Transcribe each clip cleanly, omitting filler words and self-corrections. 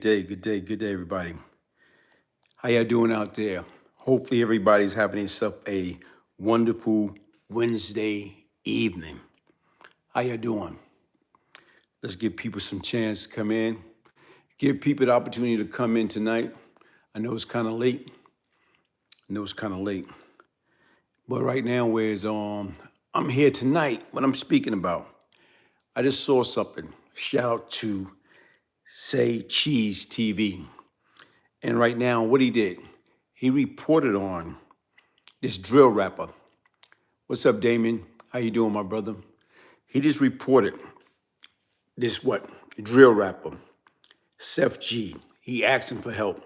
Good day, everybody. How y'all doing out there? Hopefully everybody's having yourself a wonderful Wednesday evening. How y'all doing? Let's give people some chance to come in. Give people the opportunity to come in tonight. I know it's kind of late. But right now, I'm here tonight. What I'm speaking about, I just saw something. Shout out to Say Cheese TV. And right now, what he did, he reported on this drill rapper. What's up, Damien? How you doing, my brother? He just reported this drill rapper, Sheff G. He asked him for help.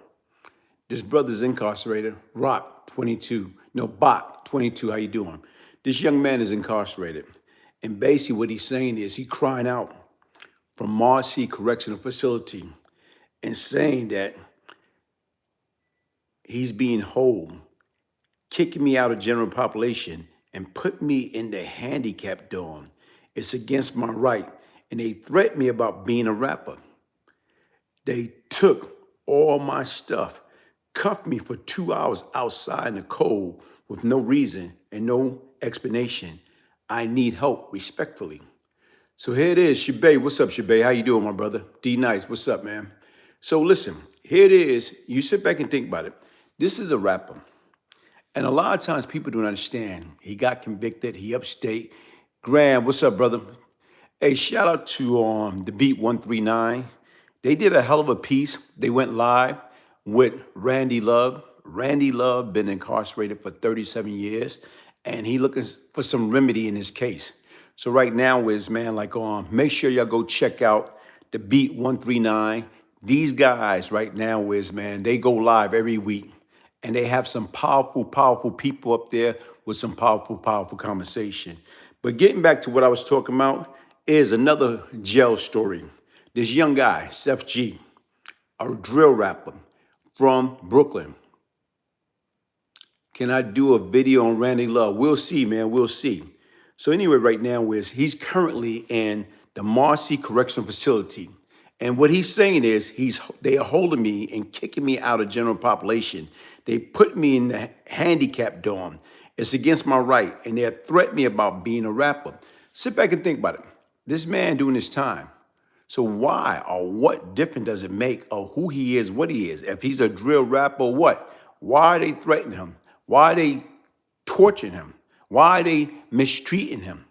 This brother's incarcerated. Bot 22. How you doing? This young man is incarcerated. And basically what he's saying is he crying out from Marcy Correctional Facility and saying that he's being whole, kicking me out of general population and put me in the handicap dorm. It's against my right. And they threatened me about being a rapper. They took all my stuff, cuffed me for 2 hours outside in the cold with no reason and no explanation. I need help, respectfully. So here it is, Shabay. What's up, Shabay? How you doing, my brother? D Nice, what's up, man? So listen, here it is. You sit back and think about it. This is a rapper. And a lot of times people don't understand. He got convicted, he upstate. Graham, what's up, brother? Hey, shout out to the Beat 139. They did a hell of a piece. They went live with Randy Love. Randy Love been incarcerated for 37 years, and he looking for some remedy in his case. So right now is, man, make sure y'all go check out the Beat 139. These guys right now is, man, they go live every week, and they have some powerful people up there with some powerful conversation. But getting back to what I was talking about is another jail story. This young guy, Sheff G, a drill rapper from Brooklyn. Can I do a video on Randy Love? We'll see, man, we'll see. So anyway, right now is he's currently in the Marcy Correctional Facility. And what he's saying is they are holding me and kicking me out of general population. They put me in the handicap dorm. It's against my right, and they're threatening me about being a rapper. Sit back and think about it. This man doing his time. So why or what difference does it make of who he is, what he is? If he's a drill rapper, what? Why are they threatening him? Why are they torturing him? Why are they mistreating him?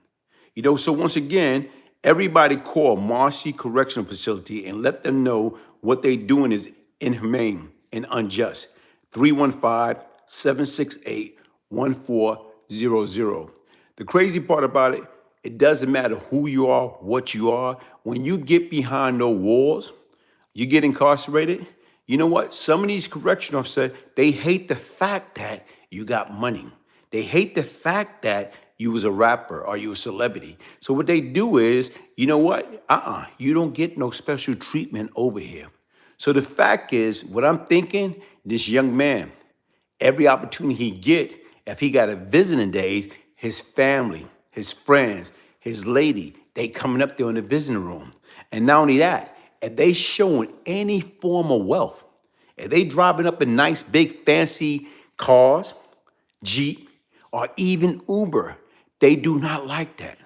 So once again, everybody call Marcy Correctional Facility and let them know what they're doing is inhumane and unjust. 315-768-1400. The crazy part about it, it doesn't matter who you are, what you are. When you get behind no walls, you get incarcerated. You know what? Some of these correctional officers, they hate the fact that you got money. They hate the fact that you was a rapper or you a celebrity. So what they do is, you know what? You don't get no special treatment over here. So the fact is, what I'm thinking, this young man, every opportunity he get, if he got a visiting days, his family, his friends, his lady, they coming up there in the visiting room. And not only that, if they showing any form of wealth, if they driving up in nice, big, fancy cars, Jeep, or even Uber, they do not like that.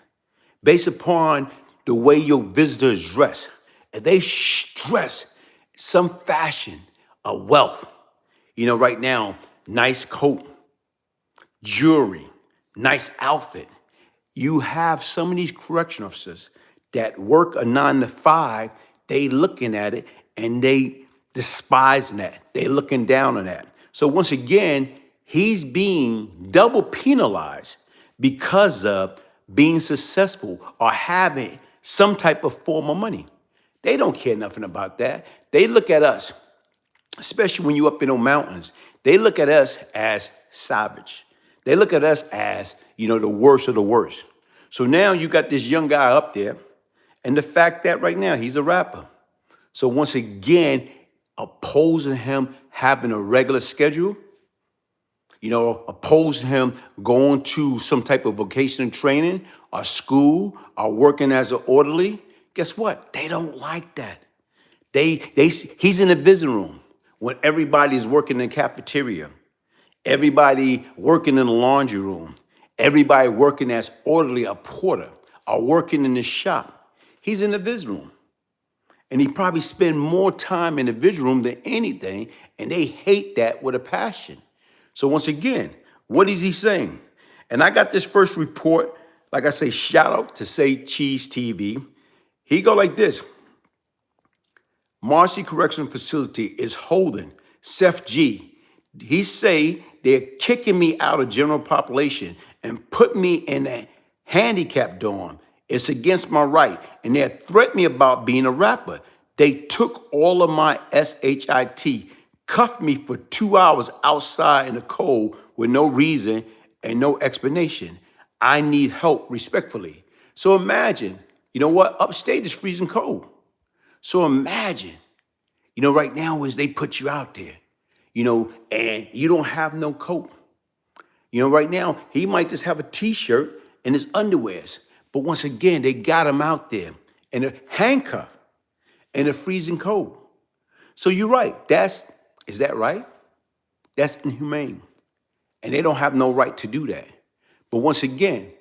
Based upon the way your visitors dress, if they dress some fashion of wealth, right now, nice coat, jewelry, nice outfit. You have some of these correction officers that work a 9 to 5, they looking at it and they despising that. They looking down on that. So once again, he's being double penalized because of being successful or having some type of form of money. They don't care nothing about that. They look at us, especially when you're up in the mountains, they look at us as savage. They look at us as, the worst of the worst. So now you got this young guy up there, and the fact that right now he's a rapper. So once again, opposing him having a regular schedule, opposing him going to some type of vocational training or school or working as an orderly, guess what? They don't like that. He's in the visiting room when everybody's working in the cafeteria, everybody working in the laundry room, everybody working as orderly, a porter, or working in the shop. He's in the visiting room. And he probably spend more time in the visiting room than anything, and they hate that with a passion. So once again, what is he saying? And I got this first report, like I say, shout out to Say Cheese TV. He go like this. Marcy Correctional Facility is holding Sheff G. He say they're kicking me out of general population and put me in a handicap dorm. It's against my right. And they threatened me about being a rapper. They took all of my SHIT, cuffed me for 2 hours outside in the cold with no reason and no explanation. I need help respectfully. So imagine, you know what? Upstate is freezing cold. So imagine, right now is they put you out there, and you don't have no coat. Right now, he might just have a t-shirt and his underwears. But once again, they got him out there in a handcuff in a freezing cold. So you're right. Is that right? That's inhumane. And they don't have no right to do that. But once again,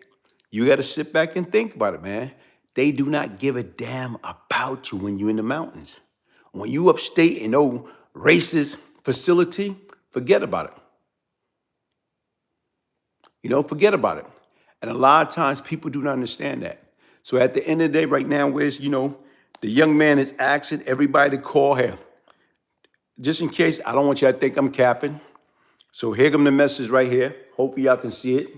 you got to sit back and think about it, man. They do not give a damn about you when you're in the mountains. When you upstate in no racist facility, forget about it. Forget about it. And a lot of times people do not understand that. So at the end of the day right now, the young man is asking everybody to call here. Just in case, I don't want you to think I'm capping. So here comes the message right here. Hopefully y'all can see it.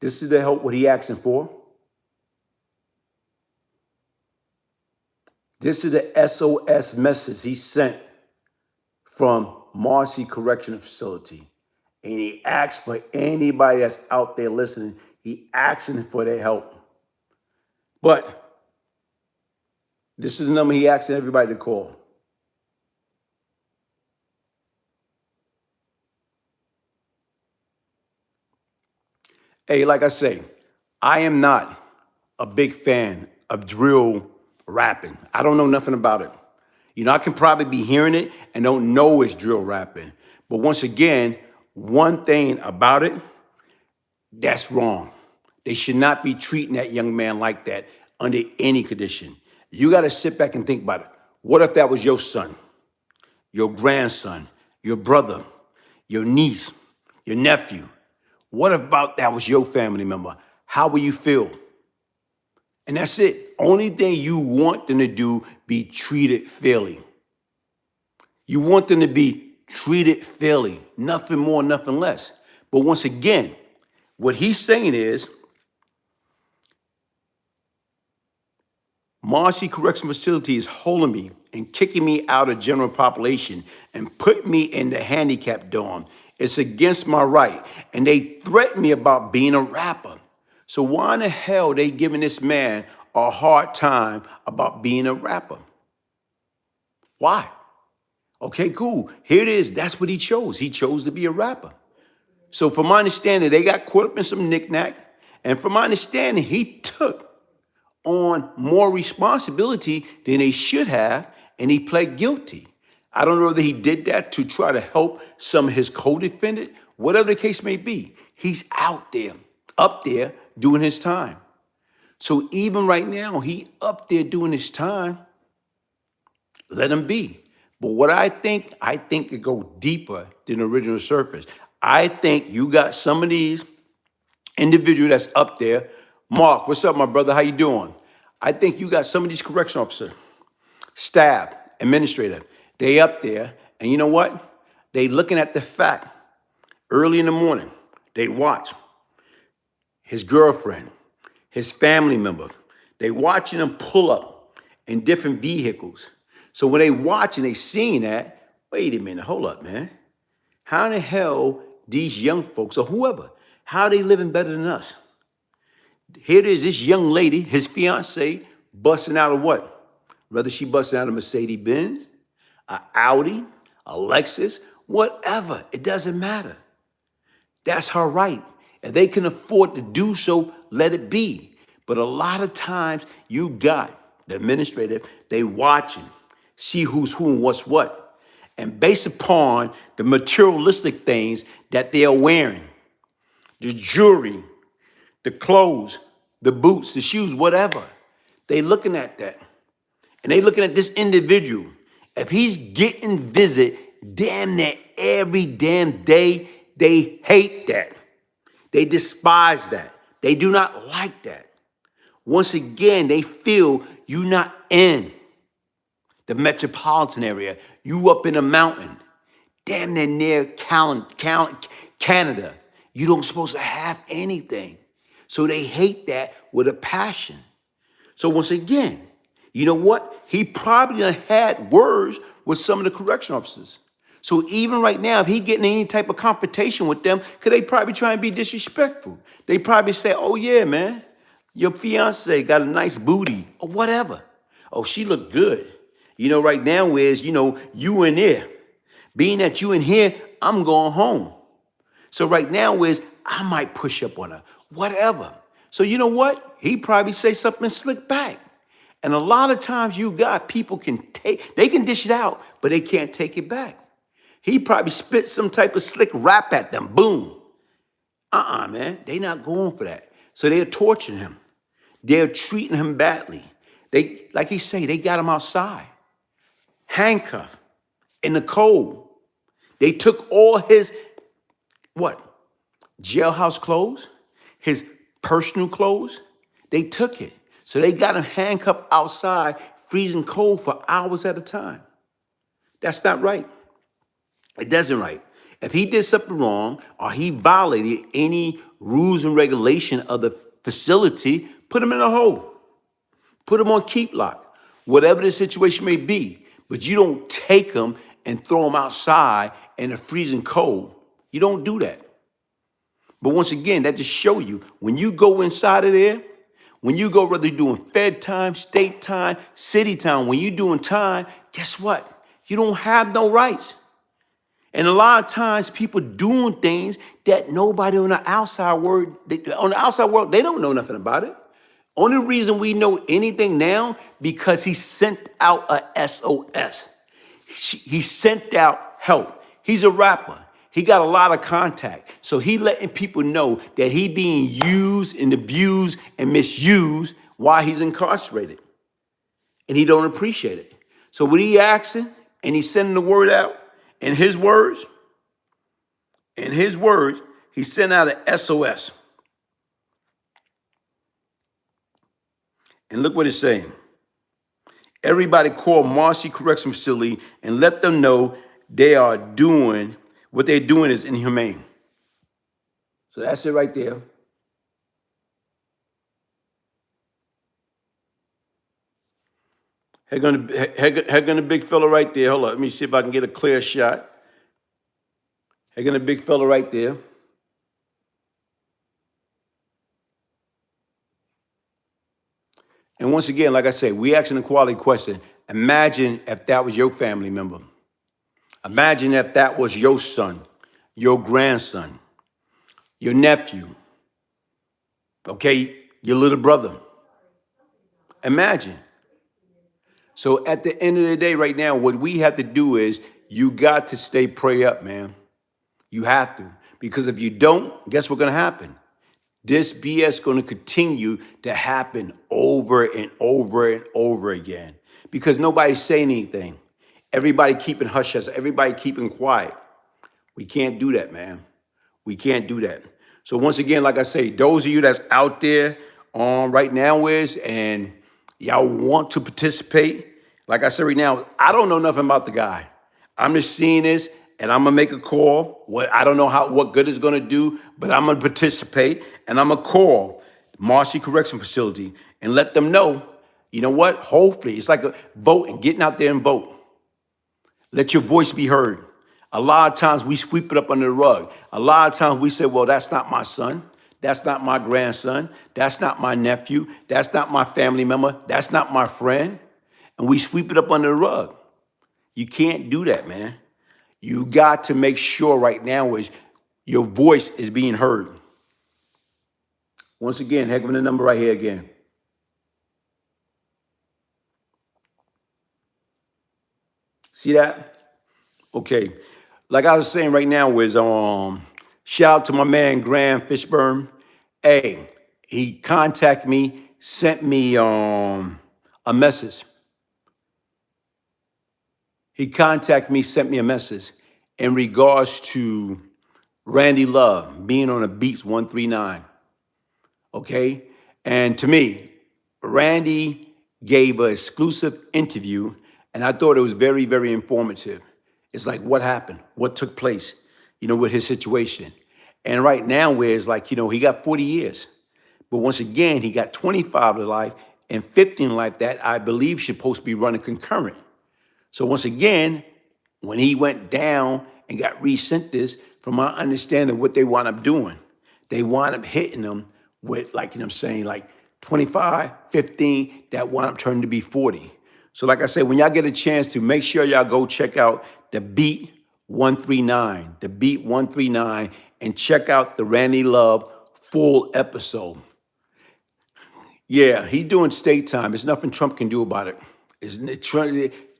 This is the help what he asking for. This is the SOS message he sent from Marcy Correctional Facility. And he asked for anybody that's out there listening, he asking for their help. But this is the number he asking everybody to call. Hey, like I say, I am not a big fan of drill rapping. I don't know nothing about it. I can probably be hearing it and don't know it's drill rapping. But once again, one thing about it, that's wrong. They should not be treating that young man like that under any condition. You got to sit back and think about it. What if that was your son, your grandson, your brother, your niece, your nephew? What about that was your family member? How will you feel? And that's it. Only thing you want them to do, be treated fairly. You want them to be treated fairly. Nothing more, nothing less. But once again, what he's saying is, Marcy Correctional Facility is holding me and kicking me out of general population and put me in the handicap dorm. It's against my right. And they threatened me about being a rapper. So why in the hell they giving this man a hard time about being a rapper? Why? Okay, cool. Here it is. That's what he chose. He chose to be a rapper. So from my understanding, they got caught up in some knick-knack. And from my understanding, he took on more responsibility than they should have, and he pled guilty. I don't know whether he did that to try to help some of his co-defendant, whatever the case may be. He's out there, up there, doing his time. So even right now, he up there doing his time. Let him be. But what I think it go deeper than the original surface. I think you got some of these individuals that's up there. Mark, what's up, my brother? How you doing? I think you got some of these correctional officers, staff, administrator. They up there, and you know what? They looking at the fact. Early in the morning, they watch his girlfriend, his family member. They watching them pull up in different vehicles. So when they watching, they seeing that, wait a minute, hold up, man. How in the hell these young folks, or whoever, how they living better than us? Here it is, this young lady, his fiance, busting out of what? Whether she busting out a Mercedes-Benz, an Audi, a Lexus, whatever, it doesn't matter. That's her right. If they can afford to do so, let it be. But a lot of times you got the administrator, they watching, see who's who and what's what. And based upon the materialistic things that they are wearing, the jewelry, the clothes, the boots, the shoes, whatever, they looking at that. And they looking at this individual. If he's getting visit damn near every damn day, they hate that. They despise that. They do not like that. Once again, they feel you not in the metropolitan area. You up in a mountain, damn near Canada. You don't supposed to have anything. So they hate that with a passion. So once again, you know what? He probably done had words with some of the correction officers. So even right now, if he getting any type of confrontation with them, could they probably try and be disrespectful? They probably say, oh yeah, man, your fiance got a nice booty or whatever. Oh, she look good. You know, right now is, you know, you in there. Being that you in here, I'm going home. So right now is, I might push up on her, whatever. So you know what? He probably say something slick back. And a lot of times you got people they can dish it out, but they can't take it back. He probably spit some type of slick rap at them. Boom. Man. They not going for that. So they're torturing him. They're treating him badly. They, like he say, they got him outside, handcuffed, in the cold. They took all his, jailhouse clothes, his personal clothes. They took it. So they got him handcuffed outside, freezing cold for hours at a time. That's not right. It doesn't right. If he did something wrong or he violated any rules and regulation of the facility, put him in a hole. Put him on keep lock, whatever the situation may be. But you don't take him and throw him outside in the freezing cold. You don't do that. But once again, that just show you, when you go inside of there, when you go, whether you're doing Fed time, state time, city time, when you're doing time, guess what? You don't have no rights. And a lot of times people doing things that nobody on the outside world, they don't know nothing about it. Only reason we know anything now, because he sent out a SOS. He sent out help. He's a rapper. He got a lot of contact. So he letting people know that he being used and abused and misused while he's incarcerated. And he don't appreciate it. So what he asking, and he's sending the word out, in his words, he sent out an SOS. And look what it's saying. Everybody call Marcy Correctional Facility and let them know what they're doing is inhumane. So that's it right there. Head on the big fella right there. Hold on, let me see if I can get a clear shot. Head on the big fella right there. And once again, like I say, we asking a quality question. Imagine if that was your family member. Imagine if that was your son, your grandson, your nephew, okay, your little brother. Imagine. So at the end of the day right now, what we have to do is you got to stay prayed up, man. You have to. Because if you don't, guess what's going to happen? This BS is going to continue to happen over and over and over again. Because nobody's saying anything. Everybody keeping hush-hush. Everybody keeping quiet. We can't do that, man. We can't do that. So once again, like I say, those of you that's out there right now and y'all want to participate, like I said right now, I don't know nothing about the guy. I'm just seeing this, and I'm gonna make a call. I don't know what good it's gonna do, but I'm gonna participate, and I'm gonna call Marcy Correctional Facility and let them know, you know what? Hopefully, it's like a voting, getting out there and vote. Let your voice be heard. A lot of times we sweep it up under the rug. A lot of times we say, well, that's not my son. That's not my grandson. That's not my nephew. That's not my family member. That's not my friend. And we sweep it up under the rug. You can't do that, man. You got to make sure right now is your voice is being heard. Once again, heck of the number right here again. See that? Okay. Like I was saying right now was shout out to my man Graham Fishburne. Hey, he contacted me, sent me a message. He contacted me, sent me a message in regards to Randy Love being on a Beats 139. Okay? And to me, Randy gave an exclusive interview, and I thought it was very, very informative. It's like what happened, what took place, with his situation. And right now, where it's like, he got 40 years. But once again, he got 25 to life and 15 to life that I believe should supposed to be running concurrent. So once again, when he went down and got resentenced, from my understanding, what they wound up doing, they wound up hitting them with, like, like 25, 15, that wound up turning to be 40. So like I said, when y'all get a chance to, make sure y'all go check out the Beat 139, the Beat 139, and check out the Randy Love full episode. Yeah, he's doing state time. There's nothing Trump can do about it.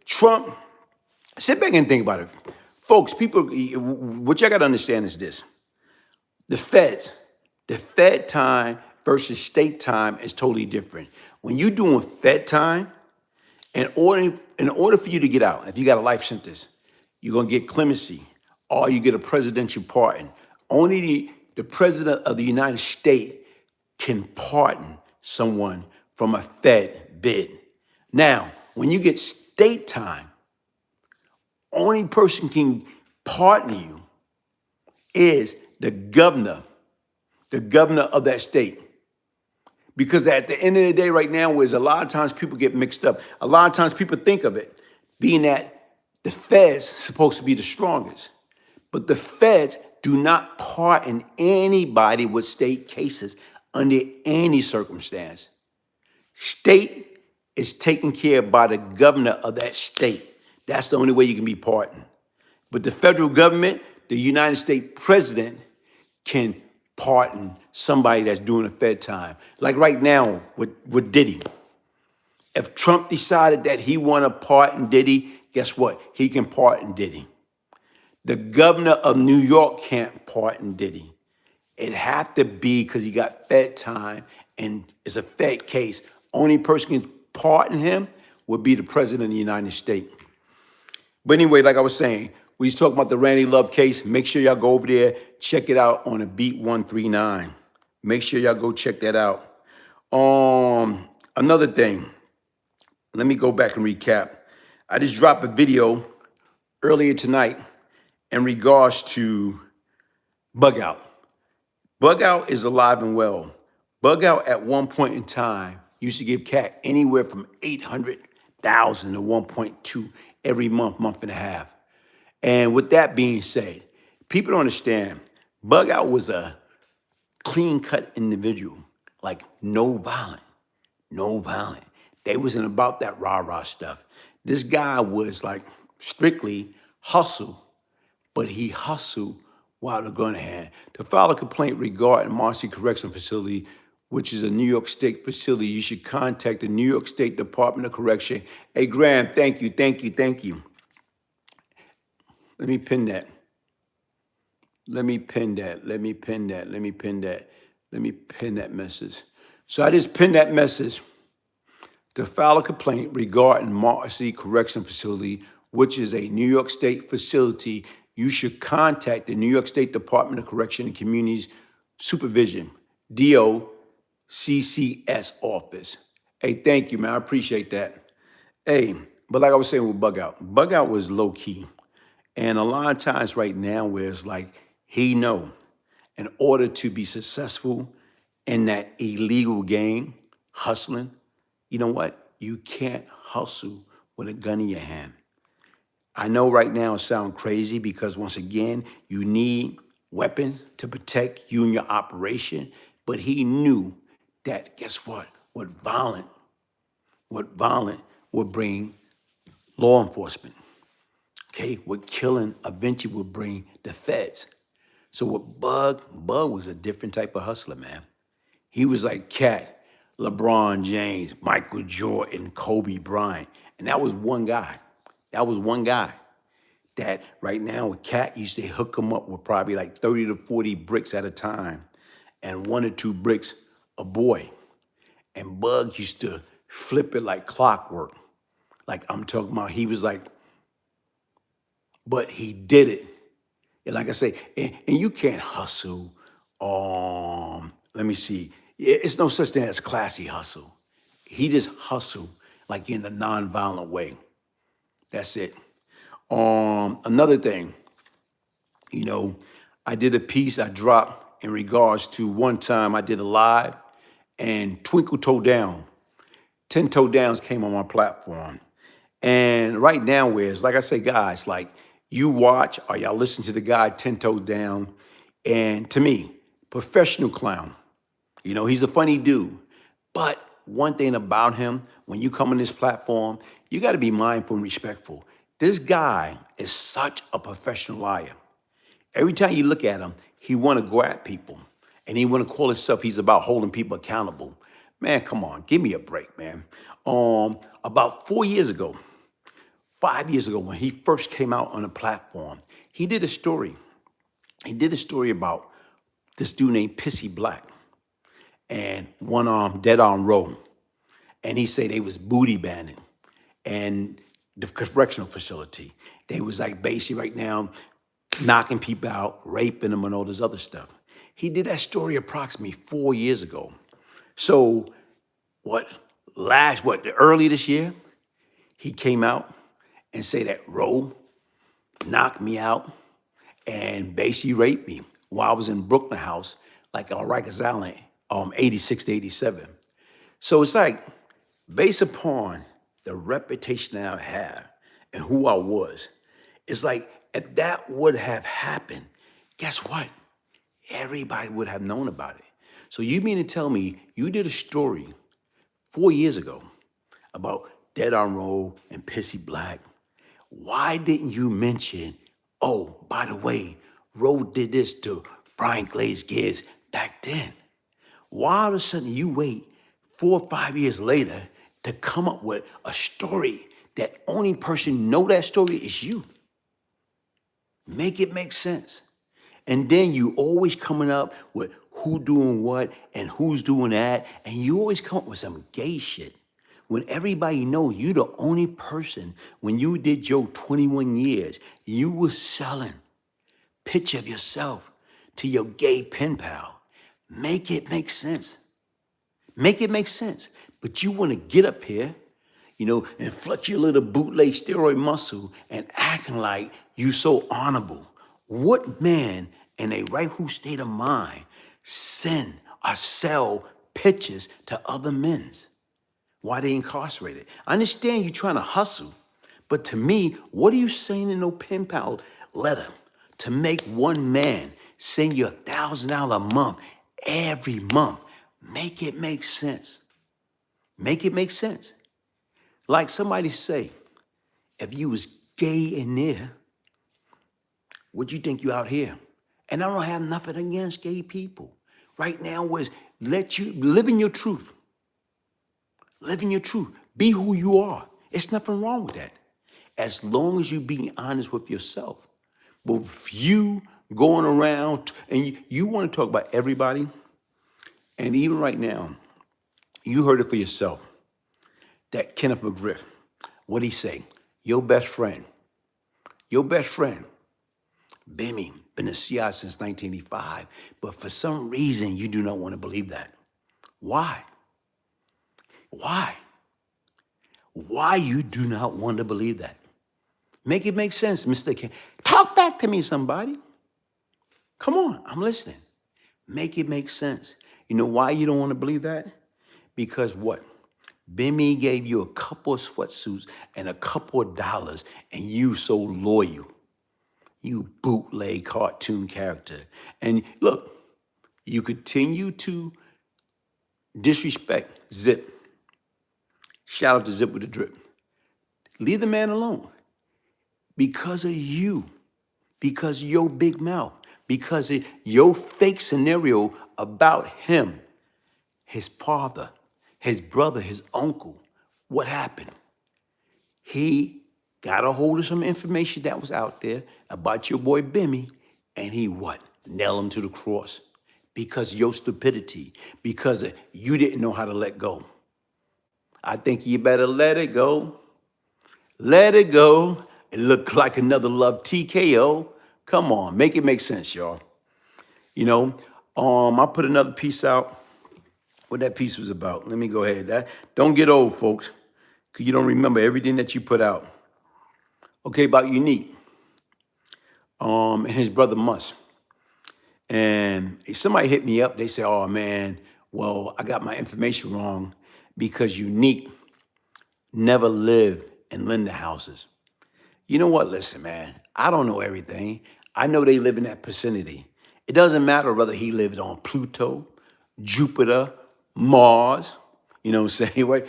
Trump, sit back and think about it. Folks, people, what y'all got to understand is this. The Fed time versus state time is totally different. When you're doing Fed time, in order for you to get out, if you got a life sentence, you're going to get clemency or you get a presidential pardon. Only the president of the United States can pardon someone from a Fed bid. Now, when you get state time, only person can pardon you is the governor of that state. Because at the end of the day right now, is a lot of times people get mixed up. A lot of times people think of it being that the feds supposed to be the strongest. But the feds do not pardon anybody with state cases under any circumstance. State is taken care of by the governor of that state. That's the only way you can be pardoned. But the federal government, the United States president, can pardon somebody that's doing a Fed time. Like right now with Diddy. If Trump decided that he want to pardon Diddy, guess what? He can pardon Diddy. The governor of New York can't pardon Diddy. It have to be because he got Fed time and it's a Fed case. Only person can pardon him would be the president of the United States. But anyway, like I was saying, we was talking about the Randy Love case. Make sure y'all go over there, check it out on the Beat 139. Make sure y'all go check that out. Another thing, let me go back and recap. I just dropped a video earlier tonight in regards to Bug Out. Bug Out is alive and well. Bug Out at one point in time used to give cat anywhere from 800,000 to 1.2 every month and a half. And with that being said, people don't understand, Bug Out was a clean-cut individual, like no violent. They wasn't about that rah-rah stuff. This guy was like strictly hustle, but he hustled while the gun in hand. To file a complaint regarding Marcy Correctional Facility, which is a New York State facility, you should contact the New York State Department of Correction. Hey, Graham, thank you. Let me pin that. Let me pin that message. So I just pinned that message to file a complaint regarding Marcy Correctional Facility, which is a New York State facility. You should contact the New York State Department of Correction and Community Supervision, DOCCS office. Hey, thank you, man. I appreciate that. Hey, but like I was saying with Bug Out was low key. And a lot of times right now where it's like, he know, in order to be successful in that illegal game, hustling, you know what? You can't hustle with a gun in your hand. I know right now it sounds crazy because once again, you need weapons to protect you and your operation, but he knew that, guess what? What violent would bring law enforcement. Okay, what killing eventually would bring the feds. So with Bug was a different type of hustler, man. He was like Cat, LeBron James, Michael Jordan, Kobe Bryant. And that was one guy. That was one guy that right now with Cat used to hook him up with probably like 30 to 40 bricks at a time and 1 or 2 bricks a boy. And Bug used to flip it like clockwork. Like I'm talking about, he was like, but he did it. And like I say, and you can't hustle. Let me see. It's no such thing as classy hustle. He just hustled like in a non-violent way. That's it. Another thing, you know, I did a piece I dropped in regards to one time I did a live and Twinkle Toe Down, 10 Toe Downs came on my platform. And right now, whereas, like I say, guys, like you watch or y'all listen to the guy 10 Toes Down, and to me, professional clown. You know, he's a funny dude. But one thing about him, when you come on this platform, you got to be mindful and respectful. This guy is such a professional liar. Every time you look at him, he want to go at people. And he want to call himself, he's about holding people accountable. Man, come on, give me a break, man. About 4 years ago, 5 years ago, when he first came out on the platform, he did a story. He did a story about this dude named Pissy Black and one arm, dead arm row. And he said they was booty banding and the correctional facility. They was like basically right now knocking people out, raping them and all this other stuff. He did that story approximately 4 years ago. So early this year, he came out and say that Roe knocked me out and basically raped me while I was in Brooklyn House, like on Rikers Island, 86 to 87. So it's like, based upon the reputation that I have and who I was, it's like, if that would have happened, guess what? Everybody would have known about it. So you mean to tell me you did a story 4 years ago about Dead on Roll and Pissy Black? Why didn't you mention, oh, by the way, Roe did this to Brian Glaze Gibbs back then? Why all of a sudden you wait 4 or 5 years later to come up with a story that only person know that story is you? Make it make sense. And then you always coming up with who doing what and who's doing that, and you always come up with some gay shit. When everybody know you the only person, when you did your 21 years, you was selling picture of yourself to your gay pen pal. Make it make sense. Make it make sense. But you want to get up here, you know, and flex your little bootleg steroid muscle and acting like you so honorable. What man in a rightful state of mind send or sell pictures to other men's? Why they incarcerated? I understand you trying to hustle, but to me, what are you saying in no pen pal letter to make one man send you $1,000 a month every month? Make it make sense. Make it make sense. Like somebody say, if you was gay in there, would you think you out here? And I don't have nothing against gay people. Right now was let you live in your truth. Live in your truth. Be who you are. It's nothing wrong with that. As long as you being honest with yourself. But if you going around and you want to talk about everybody, and even right now, you heard it for yourself. That Kenneth McGriff, what'd he say? Your best friend, Bimmy, been a CI since 1985, but for some reason you do not want to believe that. Why? Why? Why you do not want to believe that? Make it make sense, Mr. King. Talk back to me, somebody. Come on, I'm listening. Make it make sense. You know why you don't want to believe that? Because what? Bimmy gave you a couple of sweatsuits and a couple of dollars, and you so loyal. You bootleg cartoon character. And look, you continue to disrespect Zip. Shout out to Zip with the drip. Leave the man alone. Because of you. Because of your big mouth. Because of your fake scenario about him, his father, his brother, his uncle. What happened? He got a hold of some information that was out there about your boy Bimmy, and he what? Nailed him to the cross because of your stupidity, because you didn't know how to let go. I think you better let it go. Let it go. It looked like another love TKO. Come on, make it make sense, y'all. You know, I put another piece out. What that piece was about. Let me go ahead. Don't get old, folks, because you don't remember everything that you put out. Okay, about Unique, and his brother Mus. And somebody hit me up. They said, oh, man, well, I got my information wrong because Unique never lived in Linda houses. You know what? Listen, man, I don't know everything. I know they live in that vicinity. It doesn't matter whether he lived on Pluto, Jupiter, Mars, you know what I'm saying, right?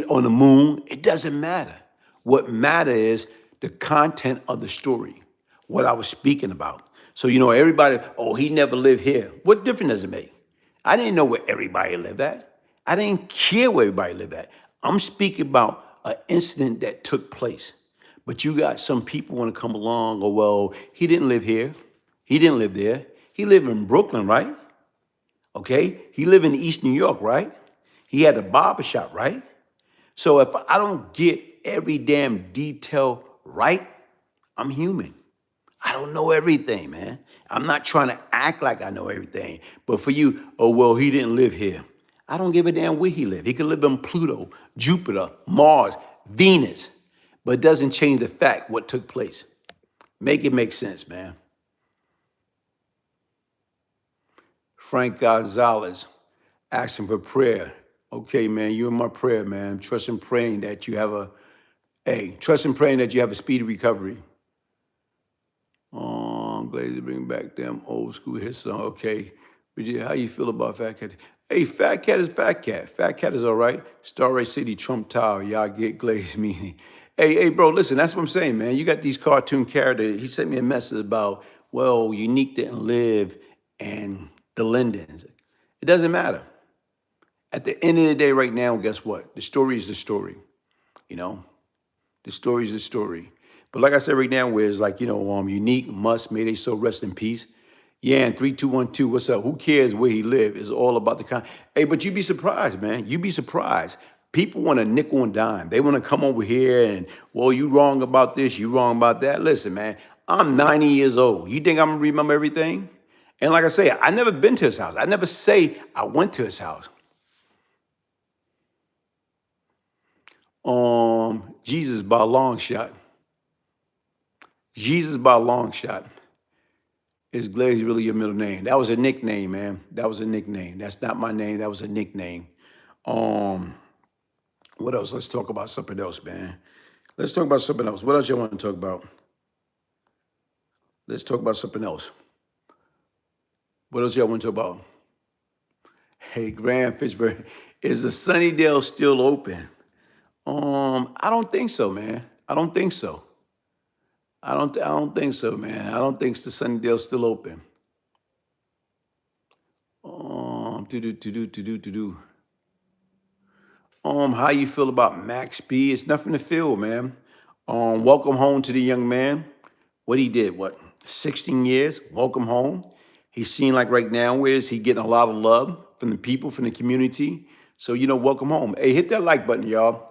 On the moon. It doesn't matter. What matters is the content of the story, what I was speaking about. So, you know, everybody, oh, he never lived here. What difference does it make? I didn't know where everybody lived at. I didn't care where everybody lived at. I'm speaking about an incident that took place. But you got some people want to come along, oh, well, he didn't live here. He didn't live there. He lived in Brooklyn, right? Okay? He lived in East New York, right? He had a barber shop, right? So if I don't get every damn detail right, I'm human. I don't know everything, man. I'm not trying to act like I know everything. But for you, oh, well, he didn't live here. I don't give a damn where he lived. He could live on Pluto, Jupiter, Mars, Venus. But it doesn't change the fact what took place. Make it make sense, man. Frank Gonzalez asking for prayer. Okay, man, you're in my prayer, man. Trust and praying that you have trust and praying that you have a speedy recovery. Glaze, bring back them old school hit song. Okay. How you feel about Fat Cat? Hey, Fat Cat is Fat Cat. Fat Cat is all right. Starray City, Trump Tower. Y'all get Glaze meaning. Hey, bro, listen, that's what I'm saying, man. You got these cartoon characters. He sent me a message about, well, Unique didn't live in the Lindens. It doesn't matter. At the end of the day right now, guess what? The story is the story, you know? The story is the story. But like I said right now, where it's like, you know, Unique, Mus, may they so rest in peace. Yeah, and 3212, what's up? Who cares where he lived? It's all about the kind. Hey, but you'd be surprised, man. You'd be surprised. People want a nickel and dime. They want to come over here and, well, you wrong about this, you wrong about that. Listen, man, I'm 90 years old. You think I'm going to remember everything? And like I say, I never been to his house. I never say I went to his house. Jesus by a long shot. Jesus by a long shot. Is Glaze really your middle name? That was a nickname, man. That was a nickname. That's not my name. That was a nickname. What else? Let's talk about something else, man. Let's talk about something else. What else you want to talk about? Let's talk about something else. What else y'all want to talk about? Hey, Graham Fitchburg, is the Sunnydale still open? I don't think so, man. I don't think so. I don't think so, man. I don't think the Sunnydale's still open. How you feel about Max B? It's nothing to feel, man. Welcome home to the young man. What he did, 16 years? Welcome home. He's seen like right now is he getting a lot of love from the people, from the community. So, you know, welcome home. Hey, hit that like button, y'all.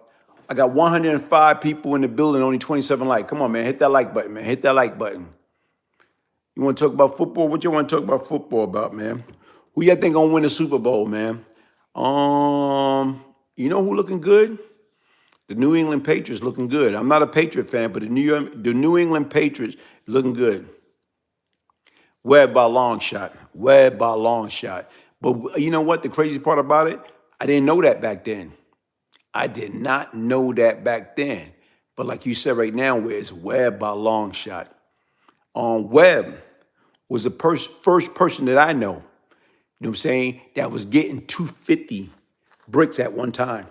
I got 105 people in the building, only 27 likes. Come on, man. Hit that like button, man. Hit that like button. You want to talk about football? What you want to talk about football about, man? Who y'all think gonna win the Super Bowl, man? You know who looking good? The New England Patriots looking good. I'm not a Patriot fan, but the New England Patriots looking good. Webb by a long shot. Webb by a long shot. But you know what? The crazy part about it, I didn't know that back then. I did not know that back then. But like you said right now, it's Webb by a long shot. Webb was the first person that I know, you know what I'm saying, that was getting 250 bricks at one time.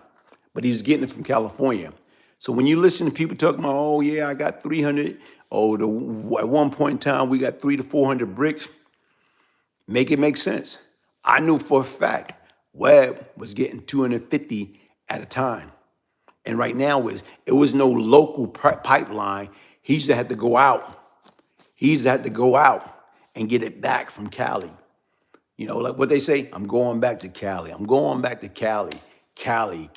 But he was getting it from California. So when you listen to people talking about, oh, yeah, I got 300. Oh, at one point in time, we got 300 to 400 bricks. Make it make sense. I knew for a fact Webb was getting 250 at a time. And right now it was no local pipeline. He used to have to go out. He used to have to go out and get it back from Cali. You know, like what they say, I'm going back to Cali. I'm going back to Cali. Cali.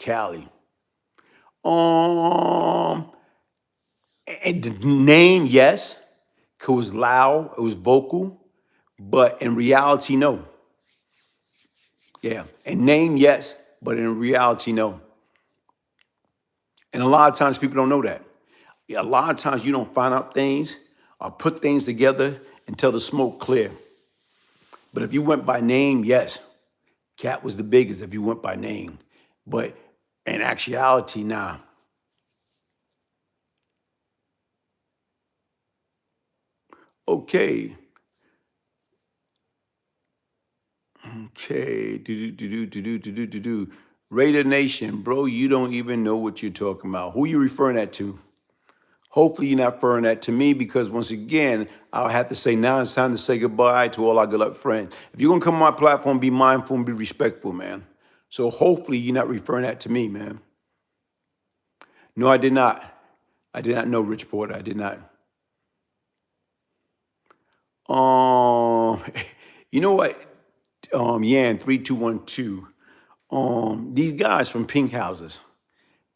Um, and the name, yes, 'cause it was loud, it was vocal, but in reality, no. Yeah, and name, yes, but in reality, no. And a lot of times people don't know that. Yeah, a lot of times you don't find out things or put things together until the smoke clear. But if you went by name, yes, Cat was the biggest if you went by name. But in actuality, nah. Okay. Raider Nation, bro, you don't even know what you're talking about. Who you referring that to? Hopefully you're not referring that to me because once again, I'll have to say now it's time to say goodbye to all our good luck friends. If you're gonna come on my platform, be mindful and be respectful, man. So hopefully you're not referring that to me, man. No, I did not. I did not know Rich Porter. I did not. You know what? Yan 3212. These guys from Pink Houses,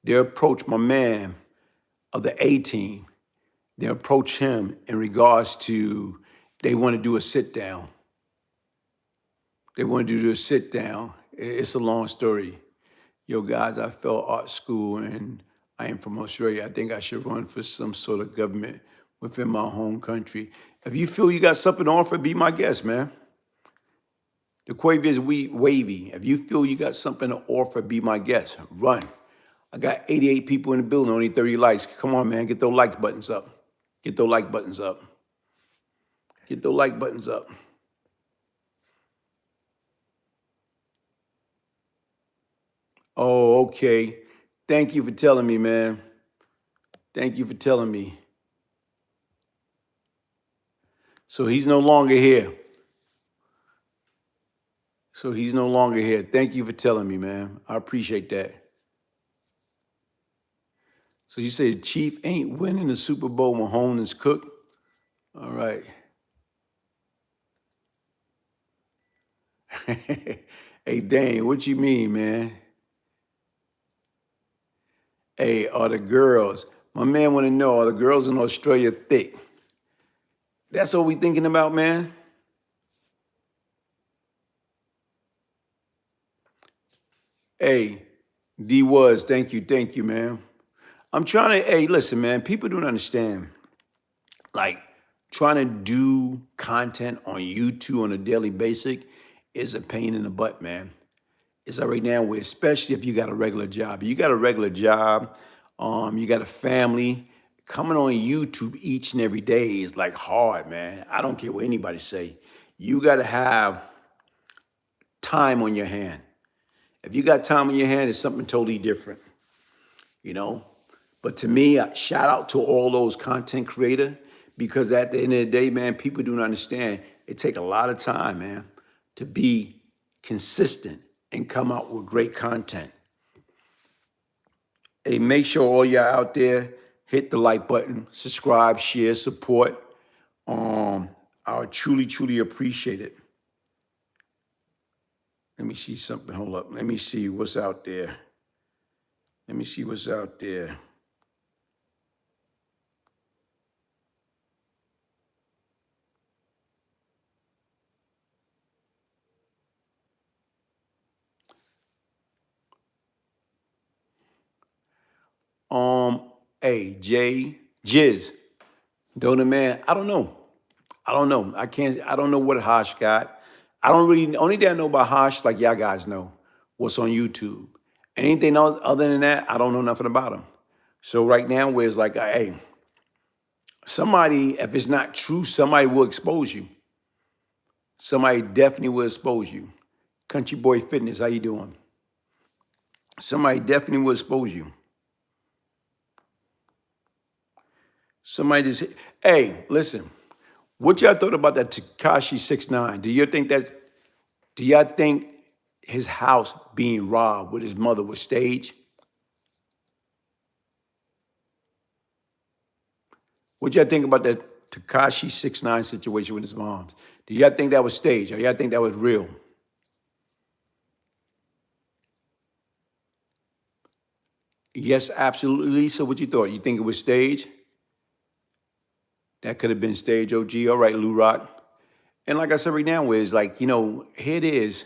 they approached my man of the A team. They approached him in regards to they want to do a sit down. They want to do a sit down. It's a long story. Yo, guys, I failed art school and I am from Australia. I think I should run for some sort of government within my home country. If you feel you got something to offer, be my guest, man. The Quavy is wavy. If you feel you got something to offer, be my guest. Run. I got 88 people in the building, only 30 likes. Come on, man. Get those like buttons up. Get those like buttons up. Get those like buttons up. Oh, okay. Thank you for telling me, man. Thank you for telling me. So he's no longer here. So he's no longer here. Thank you for telling me, man. I appreciate that. So you say the Chief ain't winning the Super Bowl when Mahomes is cooked? All right. Hey, Dane, what you mean, man? Hey, are the girls? My man want to know, are the girls in Australia thick? That's what we thinking about, man? Hey, D was, thank you, man. I'm trying to, hey, listen, man, people don't understand. Like, trying to do content on YouTube on a daily basis is a pain in the butt, man. It's right now, where, especially if you got a regular job. You got a regular job, you got a family. Coming on YouTube each and every day is like hard, man. I don't care what anybody say. You got to have time on your hand. If you got time on your hand, it's something totally different, you know? But to me, shout out to all those content creators, because at the end of the day, man, people don't understand. It take a lot of time, man, to be consistent and come out with great content. Hey, make sure all y'all out there hit the like button, subscribe, share, support. I would truly appreciate it. Let me see something. Hold up. Let me see what's out there. Let me see what's out there. Hey, Gibbs, Donor man, I don't know. I don't know what Hosh got. I don't really, only thing I know about Hosh, like y'all guys know, what's on YouTube. Anything else other than that, I don't know nothing about him. So right now, where it's like, hey, somebody, if it's not true, somebody will expose you. Somebody definitely will expose you. Country Boy Fitness, how you doing? Somebody definitely will expose you. Somebody just, hey, listen, what y'all thought about that Tekashi 6ix9ine? Do y'all think his house being robbed with his mother was staged? What y'all think about that Tekashi 6ix9ine situation with his moms? Do y'all think that was staged, or y'all think that was real? Yes, absolutely, Lisa. What you thought? You think it was staged? That could have been staged, OG. All right, Lou Rock. And like I said right now, is like, here it is.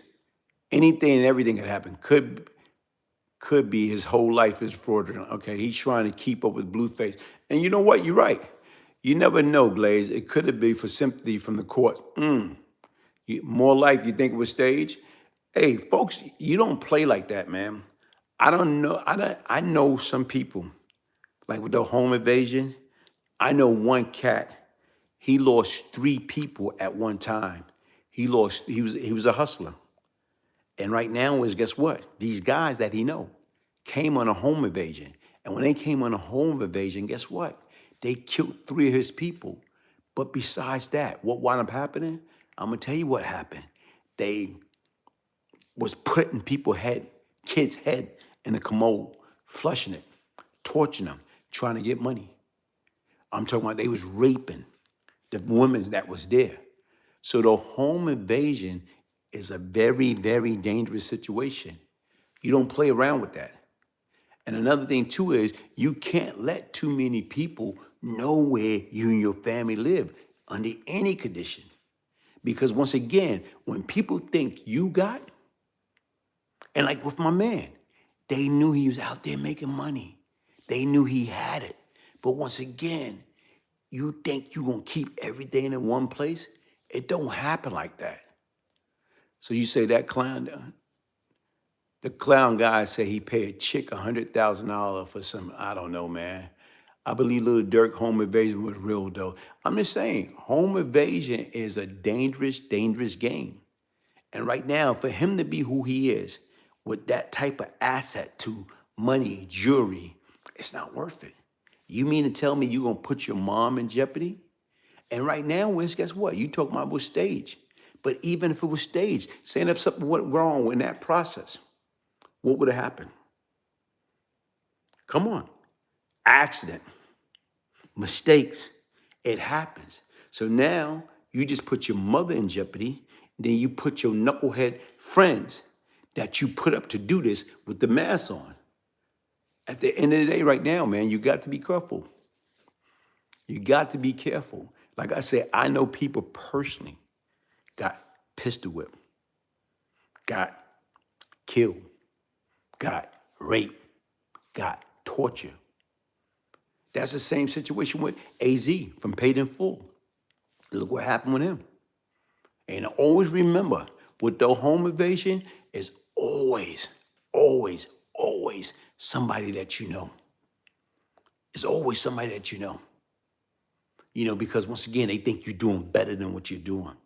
Anything and everything could happen. Could be his whole life is fraudulent. Okay, he's trying to keep up with Blueface. And you know what? You're right. You never know, Glaze. It could have been for sympathy from the court. More like you think it was staged. Hey, folks, you don't play like that, man. I don't know. I know some people, like with the home invasion. I know one cat. He lost 3 people at one time. He was a hustler. And right now is, guess what? These guys that he know came on a home invasion. And when they came on a home invasion, guess what? They killed 3 of his people. But besides that, what wound up happening? I'm gonna tell you what happened. They was putting kids' head in a commode, flushing it, torching them, trying to get money. I'm talking about they was raping the women that was there. So the home invasion is a very, very dangerous situation. You don't play around with that. And another thing too is you can't let too many people know where you and your family live under any condition. Because once again, when people think you got, and like with my man, they knew he was out there making money. They knew he had it. But once again, you think you're gonna keep everything in one place? It don't happen like that. So you say that clown, the clown guy said he paid a chick $100,000 for some, I don't know, man. I believe Little Dirk home invasion was real though. I'm just saying, home invasion is a dangerous, dangerous game. And right now, for him to be who he is, with that type of asset to money, jewelry, it's not worth it. You mean to tell me you're gonna put your mom in jeopardy? And right now, Wiz, guess what? You talking about was staged. But even if it was staged, saying if something went wrong in that process, what would have happened? Come on. Accident, mistakes, it happens. So now you just put your mother in jeopardy, then you put your knucklehead friends that you put up to do this with the mask on. At the end of the day, right now, man, you got to be careful. You got to be careful. Like I said, I know people personally got pistol whipped, got killed, got raped, got tortured. That's the same situation with AZ from Paid in Full. Look what happened with him. And always remember, with the home invasion, is always, always, always somebody that you know. It's always somebody that you know. Because once again, they think you're doing better than what you're doing.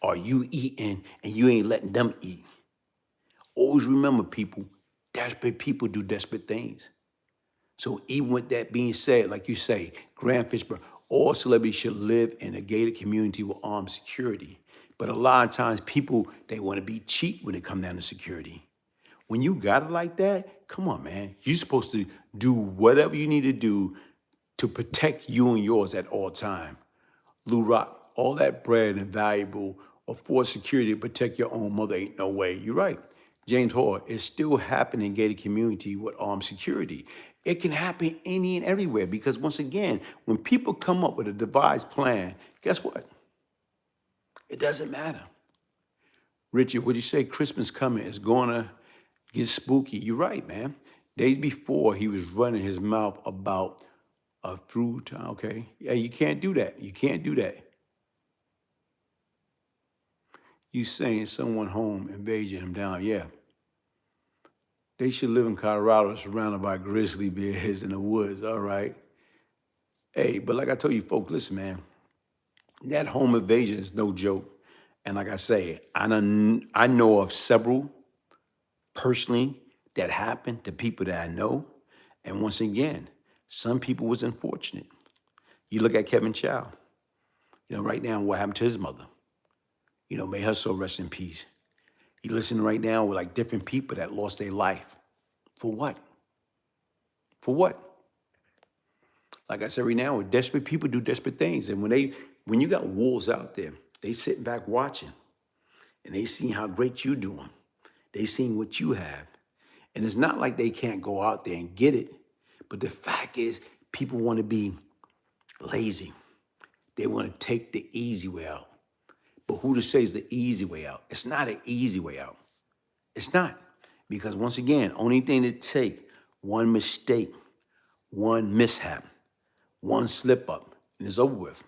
Or you eating and you ain't letting them eat. Always remember, people, desperate people do desperate things. So even with that being said, like you say, Grant Fishburne, all celebrities should live in a gated community with armed security. But a lot of times people, they want to be cheap when it comes down to security. When you got it like that, come on, man. You're supposed to do whatever you need to do to protect you and yours at all time. Lou Rock, all that bread and valuable or for security to protect your own mother ain't no way. You're right. James Hoare, it's still happening in gated community with armed security. It can happen any and everywhere because once again, when people come up with a devised plan, guess what? It doesn't matter. Richard, would you say Christmas coming is gonna get spooky? You're right, man. Days before, he was running his mouth about a fruit. Okay, yeah, you can't do that. You can't do that. You saying someone home invading him down, yeah. They should live in Colorado surrounded by grizzly bears in the woods, all right? Hey, but like I told you folks, listen, man, that home invasion is no joke. And like I say, I know of several personally that happened to people that I know. And once again, some people was unfortunate. You look at Kevin Chow, right now what happened to his mother. May her soul rest in peace. You listen right now with like different people that lost their life. For what? For what? Like I said right now, desperate people do desperate things. And when you got wolves out there, they sitting back watching and they see how great you doing. They seeing what you have. And it's not like they can't go out there and get it. But the fact is, people want to be lazy. They want to take the easy way out. But who to say is the easy way out? It's not an easy way out. It's not. Because once again, only thing to take one mistake, one mishap, one slip up, and it's over with.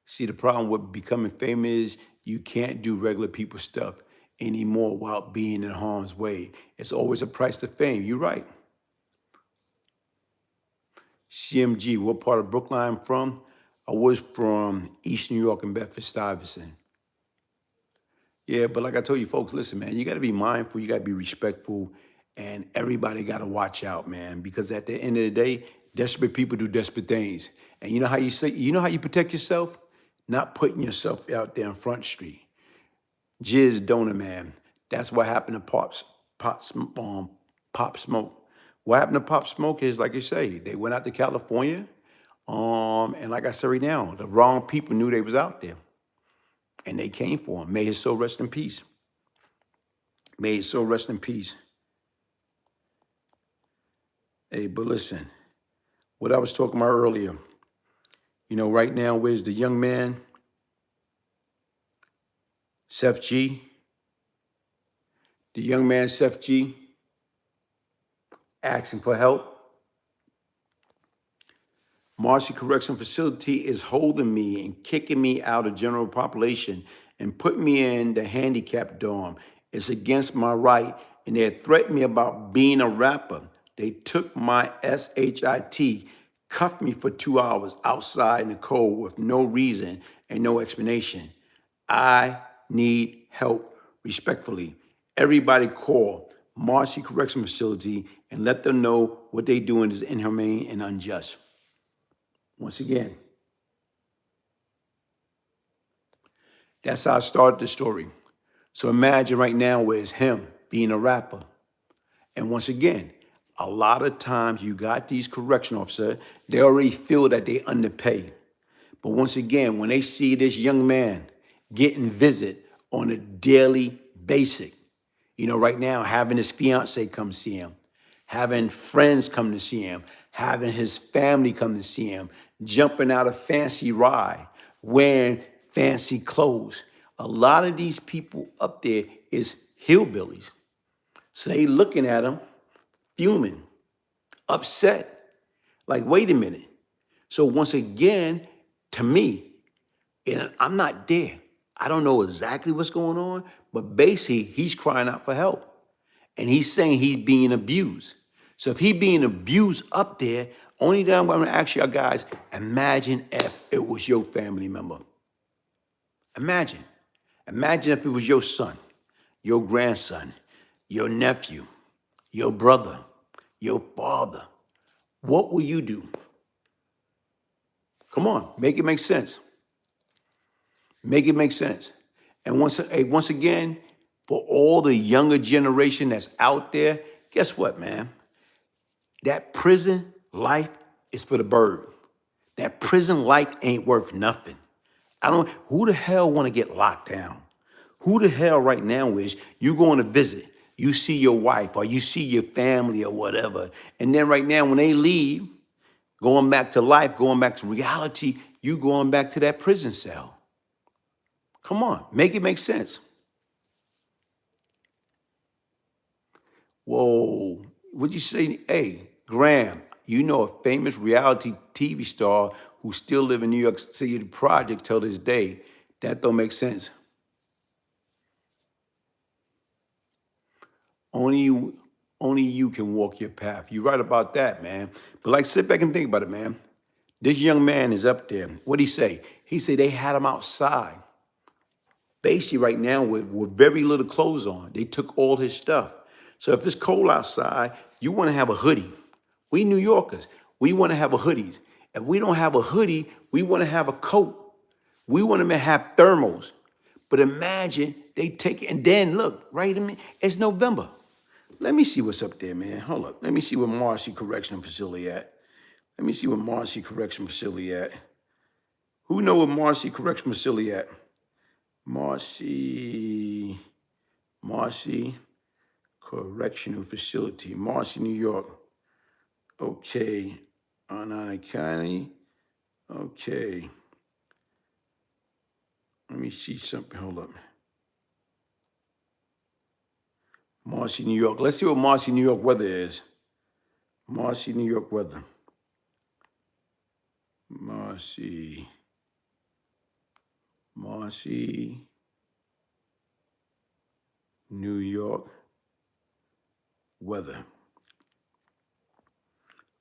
See, the problem with becoming famous is you can't do regular people stuff anymore without being in harm's way. It's always a price to fame. You're right. CMG, what part of Brooklyn I'm from? I was from East New York and Bedford-Stuyvesant. Yeah, but like I told you folks, listen, man, you got to be mindful, you got to be respectful, and everybody got to watch out, man, because at the end of the day, desperate people do desperate things. And you know how you protect yourself? Not putting yourself out there on Front Street. Jizz Donor, man. That's what happened to Pop Smoke. What happened to Pop Smoke is, like you say, they went out to California, and like I said right now, the wrong people knew they was out there. And they came for him. May his soul rest in peace. May his soul rest in peace. Hey, but listen, what I was talking about earlier, you know, right now, where's the young man, Sheff G? The young man, Sheff G, asking for help. Marcy Correctional Facility is holding me and kicking me out of general population and putting me in the handicap dorm. It's against my right, and they threatened me about being a rapper. They took my SHIT, cuffed me for 2 hours outside in the cold with no reason and no explanation. I need help, respectfully. Everybody call Marcy Correctional Facility and let them know what they're doing is inhumane and unjust. Once again, that's how I started the story. So imagine right now where it's him being a rapper. And once again, a lot of times you got these correction officers, they already feel that they underpaid. But once again, when they see this young man getting visit on a daily basis, you know, right now having his fiance come see him, having friends come to see him, having his family come to see him, jumping out of fancy ride, wearing fancy clothes. A lot of these people up there is hillbillies. So they looking at him, fuming, upset, like, wait a minute. So once again, to me, and I'm not there, I don't know exactly what's going on, but basically he's crying out for help. And he's saying he's being abused. So if he's being abused up there, only thing I'm going to ask y'all guys, imagine if it was your family member. Imagine. Imagine if it was your son, your grandson, your nephew, your brother, your father. What will you do? Come on, make it make sense. Make it make sense. And once again, for all the younger generation that's out there, guess what, man? That prison life is for the bird. That prison life ain't worth nothing. Who the hell want to get locked down? Who the hell right now is you going to visit, you see your wife or you see your family or whatever, and then right now when they leave, going back to life, going back to reality, you going back to that prison cell. Come on, make it make sense. Whoa, what'd you say? Hey, Graham, you know a famous reality TV star who still live in New York City project till this day. That don't make sense. Only you can walk your path. You're right about that, man. But like, sit back and think about it, man. This young man is up there. What'd he say? He said they had him outside. Basically right now with very little clothes on. They took all his stuff. So if it's cold outside, you want to have a hoodie. We New Yorkers, we want to have a hoodies. If we don't have a hoodie, we want to have a coat. We want to have thermals. But imagine they take it, and then look, right a minute, it's November. Let me see what's up there, man. Hold up. Let me see where Marcy Correctional Facility at. Let me see where Marcy Correctional Facility at. Who know where Marcy Correctional Facility at? Marcy Correctional Facility, Marcy, New York. Okay, Oneida County. Okay. Let me see something. Hold up. Marcy, New York. Let's see what Marcy, New York weather is. Marcy, New York weather. Marcy, New York weather.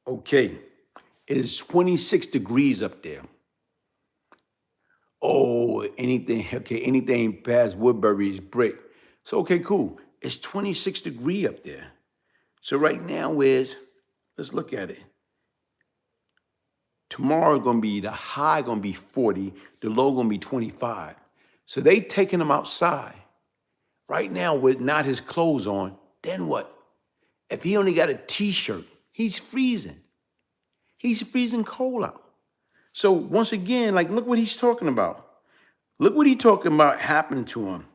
Okay, it is 26 degrees up there. Oh, anything past Woodbury is brick. So, okay, cool. It's 26 degree up there. So right now let's look at it. Tomorrow gonna be, the high gonna be 40, the low gonna be 25. So they taking him outside. Right now with not his clothes on, then what? If he only got a t-shirt, he's freezing. He's freezing cold out. So once again, like, look what he's talking about. Look what he's talking about happening to him.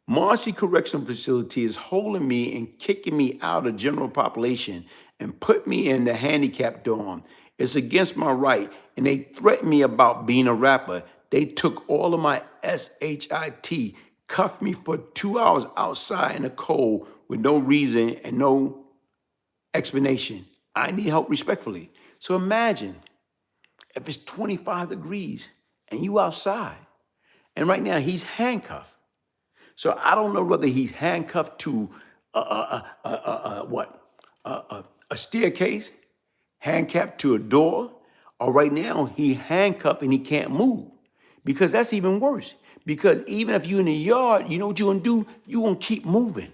Marcy Correctional Facility is holding me and kicking me out of general population and put me in the handicap dorm. It's against my right, and they threatened me about being a rapper. They took all of my SHIT, cuffed me for 2 hours outside in the cold with no reason and no explanation. I need help respectfully. So imagine if it's 25 degrees and you outside, and right now he's handcuffed. So I don't know whether he's handcuffed to a staircase, handcuffed to a door, or right now he handcuffed and he can't move. Because that's even worse. Because even if you're in the yard, you know what you're gonna do? You're gonna keep moving.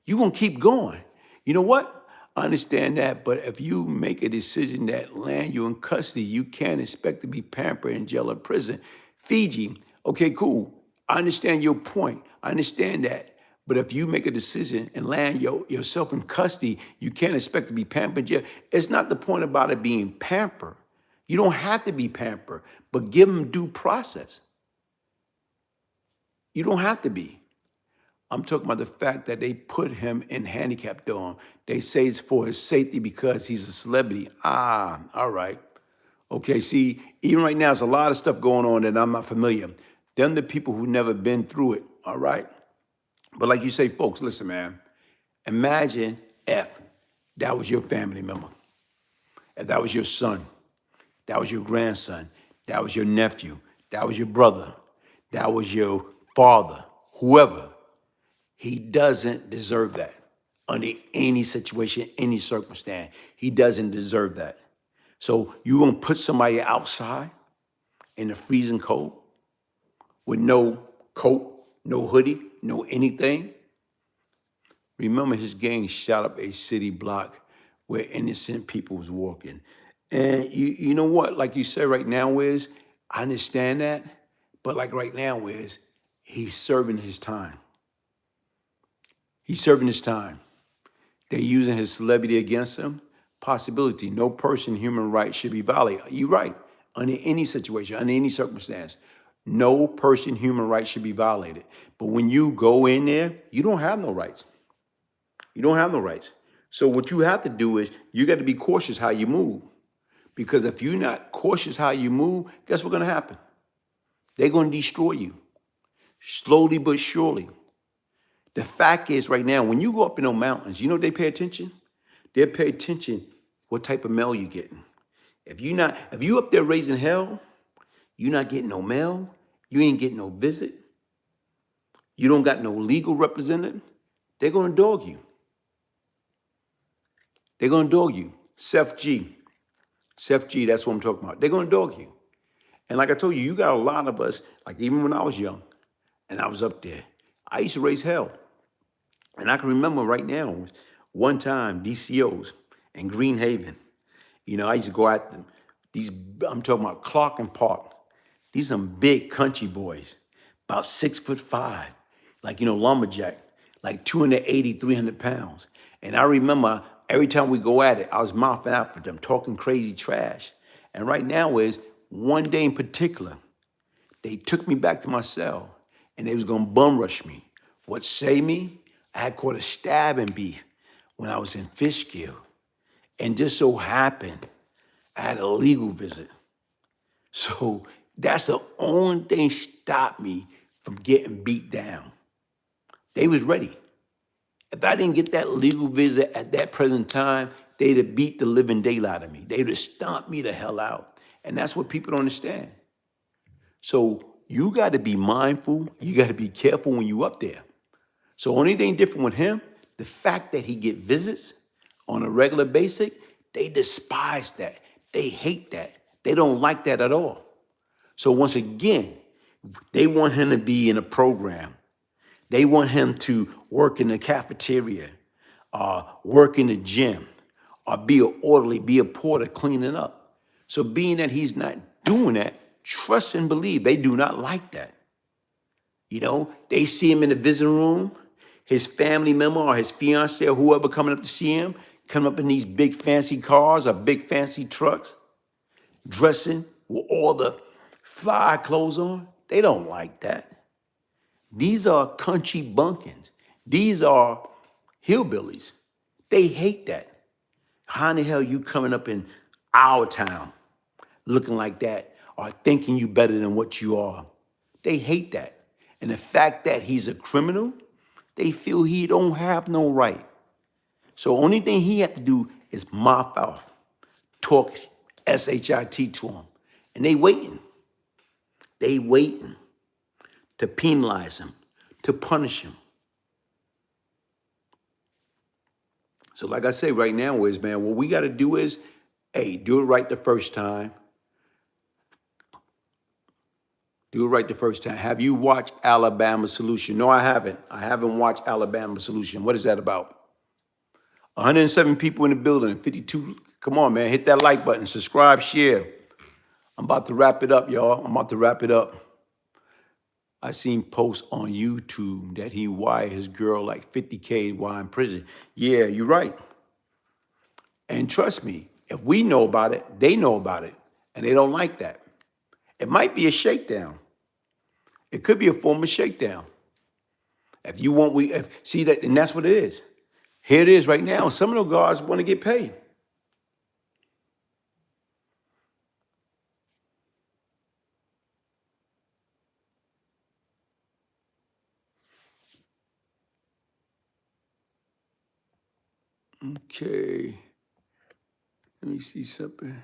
You're gonna keep going. You know what? I understand that, but if you make a decision that land you in custody, you can't expect to be pampered in jail or prison. Fiji, okay, cool. I understand your point. I understand that. But if you make a decision and land yourself in custody, you can't expect to be pampered in jail. It's not the point about it being pampered. You don't have to be pampered, but give them due process. You don't have to be. I'm talking about the fact that they put him in handicap dorm. They say it's for his safety because he's a celebrity. Ah, all right. Okay, see, even right now, there's a lot of stuff going on that I'm not familiar. Them the people who never been through it, all right? But like you say, folks, listen, man. Imagine if that was your family member. If that was your son, that was your grandson, that was your nephew, that was your brother, that was your father, whoever. He doesn't deserve that under any situation, any circumstance. He doesn't deserve that. So you gonna put somebody outside in the freezing cold with no coat, no hoodie, no anything? Remember, his gang shot up a city block where innocent people was walking. And you know what, like you said right now is, I understand that, but like right now is, he's serving his time. He's serving his time. They're using his celebrity against him. Possibility, no person, human rights should be violated. You're right, under any situation, under any circumstance. No person, human rights should be violated. But when you go in there, you don't have no rights. You don't have no rights. So what you have to do is, you got to be cautious how you move. Because if you're not cautious how you move, guess what's going to happen? They're going to destroy you, slowly but surely. The fact is right now, when you go up in those mountains, you know they pay attention? They pay attention what type of mail you getting. If you up there raising hell, you're not getting no mail, you ain't getting no visit, you don't got no legal representative, they're going to dog you. They're going to dog you. Sheff G, that's what I'm talking about. They're going to dog you. And like I told you, you got a lot of us, like even when I was young and I was up there, I used to raise hell. And I can remember right now, one time, DCOs in Green Haven, you know, I used to go at them. I'm talking about Clark and Park. These some big country boys, about 6'5", like, you know, lumberjack, like 280, 300 pounds. And I remember every time we go at it, I was mouthing out for them, talking crazy trash. And right now is one day in particular, they took me back to my cell and they was gonna bum rush me. What saved me? I had caught a stabbing beef when I was in Fishkill. And just so happened, I had a legal visit. So that's the only thing stopped me from getting beat down. They was ready. If I didn't get that legal visit at that present time, they'd have beat the living daylight out of me. They'd have stomped me the hell out. And that's what people don't understand. So you got to be mindful. You got to be careful when you up there. So only thing different with him, the fact that he get visits on a regular basis, they despise that. They hate that. They don't like that at all. So once again, they want him to be in a program. They want him to work in the cafeteria, work in the gym, or be an orderly, be a porter cleaning up. So being that he's not doing that, trust and believe, they do not like that. You know, they see him in the visiting room, his family member or his fiance or whoever coming up to see him, come up in these big fancy cars or big fancy trucks, dressing with all the fly clothes on. They don't like that. These are country bumpkins. These are hillbillies. They hate that. How in the hell you coming up in our town looking like that or thinking you better than what you are? They hate that. And the fact that he's a criminal, they feel he don't have no right. So only thing he have to do is mouth off, talk S-H-I-T to him. And they waiting. They waiting to penalize him, to punish him. So like I say right now is, man, what we got to do is, hey, do it right the first time. Do it right the first time. Have you watched Alabama Solution? No, I haven't. I haven't watched Alabama Solution. What is that about? 107 people in the building, 52. Come on, man. Hit that like button. Subscribe, share. I'm about to wrap it up, y'all. I'm about to wrap it up. I seen posts on YouTube that he wired his girl like 50K while in prison. Yeah, you're right. And trust me, if we know about it, they know about it. And they don't like that. It might be a shakedown. It could be a form of shakedown. If you want, see that, and that's what it is. Here it is right now. Some of those guards want to get paid. Okay. Let me see something.